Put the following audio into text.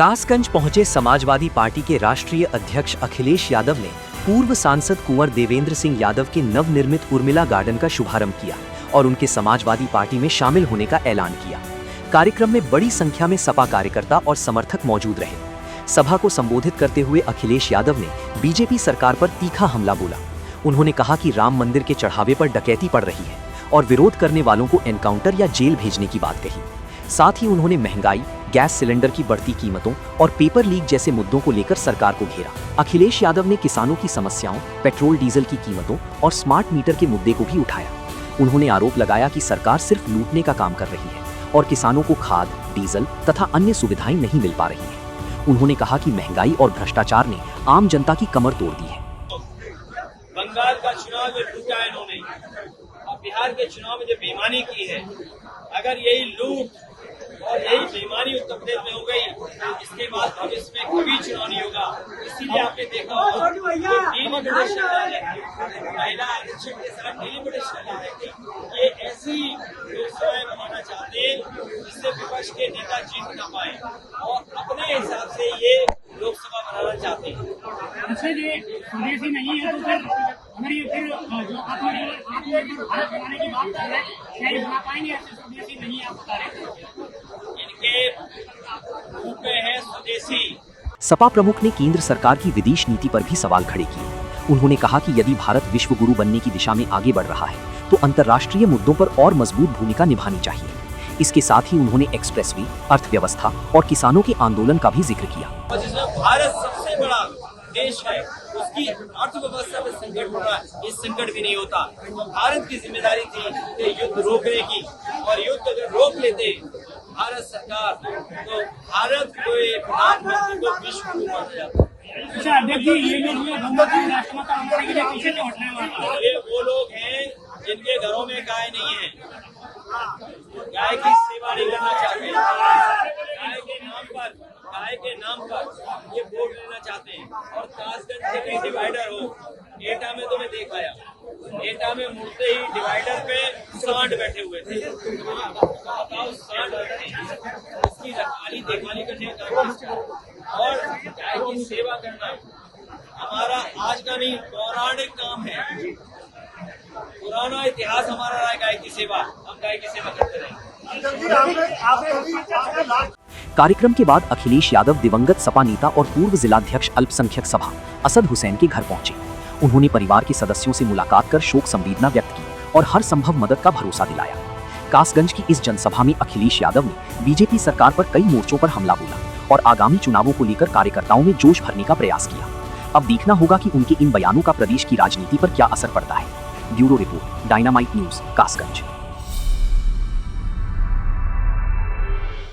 कासगंज पहुंचे समाजवादी पार्टी के राष्ट्रीय अध्यक्ष अखिलेश यादव ने पूर्व सांसद कुंवर देवेंद्र सिंह यादव के नवनिर्मित उर्मिला गार्डन का शुभारंभ किया और उनके समाजवादी पार्टी में शामिल होने का ऐलान किया। कार्यक्रम में बड़ी संख्या में सपा कार्यकर्ता और समर्थक मौजूद रहे। सभा को संबोधित करते हुए अखिलेश यादव ने बीजेपी सरकार पर तीखा हमला बोला। उन्होंने कहा कि राम मंदिर के चढ़ावे पर डकैती पड़ रही है और विरोध करने वालों को एनकाउंटर या जेल भेजने की बात कही। साथ ही उन्होंने महंगाई, गैस सिलेंडर की बढ़ती कीमतों और पेपर लीक जैसे मुद्दों को लेकर सरकार को घेरा। अखिलेश यादव ने किसानों की समस्याओं, पेट्रोल डीजल की कीमतों और स्मार्ट मीटर के मुद्दे को भी उठाया। उन्होंने आरोप लगाया कि सरकार सिर्फ लूटने का काम कर रही है और किसानों को खाद, डीजल तथा अन्य सुविधाएं नहीं मिल पा रही है। उन्होंने कहा कि महंगाई और भ्रष्टाचार ने आम जनता की कमर तोड़ दी है। बंगाल का चुनाव में लूटा इन्होंने और बिहार के चुनाव में जो बेईमानी की है, अगर यही लूट और यही बेईमानी उत्तर प्रदेश में हो गई तो इसके बाद भविष्य में कभी चुनाव नहीं होगा। इसीलिए आपने देखा होगा डेलीमिटेशन ला रहे थे, महिला आरक्षण के साथ डेलीमिटेशन ला रहे थे। ये ऐसी लोकसभाएं बनाना चाहते हैं जिससे विपक्ष के नेता जीत न पाए और अपने हिसाब से ये लोकसभा बनाना चाहते हैं। स्वदेशी नहीं है तो फिर फिर जो आत्मनिर्भर भारत बनाने की बात कर रहे हैं, क्या ये बना पाएंगे? ऐसे स्वदेशी नहीं आप बता रहे। इनके मुंह पे है स्वदेशी। सपा प्रमुख ने केंद्र सरकार की विदेश नीति पर भी सवाल खड़े किए। उन्होंने कहा कि यदि भारत विश्व गुरु बनने की दिशा में आगे बढ़ रहा है तो अंतर्राष्ट्रीय मुद्दों पर और मजबूत भूमिका निभानी चाहिए। इसके साथ ही उन्होंने एक्सप्रेसवे, अर्थव्यवस्था और किसानों के आंदोलन का भी जिक्र किया। भारत सबसे बड़ा देश है, उसकी अर्थव्यवस्था में संकट हो रहा है, इस संकट भी नहीं होता। तो भारत की जिम्मेदारी थी कि युद्ध रोकने की, और युद्ध अगर रोक लेते भारत सरकार तो भारत को प्रधानमंत्री को विश्व गुरु बन जाता। ये वो लोग हैं जिनके घरों में गाय नहीं है, गाय की सेवा नहीं करना चाहते, गाय के नाम पर ये वोट लेना चाहते हैं। और कासगंज के कहीं डिवाइडर हो, एटा में तो मैं देख आया, एटा में मुड़ते ही डिवाइडर पे सांड बैठे हुए थे। बताओ, सांड इसकी रखवाली देखभाली करने का और गाय की सेवा करना हमारा आज का नहीं, पौराणिक काम है। पुराना इतिहास हमारा रहा है गाय की सेवा, हम गाय की सेवा करते रहे। कार्यक्रम के बाद अखिलेश यादव दिवंगत सपा नेता और पूर्व जिलाध्यक्ष अल्पसंख्यक सभा असद हुसैन के घर पहुंचे। उन्होंने परिवार के सदस्यों से मुलाकात कर शोक संवेदना व्यक्त की और हर संभव मदद का भरोसा दिलाया। कासगंज की इस जनसभा में अखिलेश यादव ने बीजेपी सरकार पर कई मोर्चों पर हमला बोला और आगामी चुनावों को लेकर कार्यकर्ताओं में जोश भरने का प्रयास किया। अब देखना होगा कि उनके इन बयानों का प्रदेश की राजनीति पर क्या असर पड़ता है। Bureau report, dynamite news, Kasganj.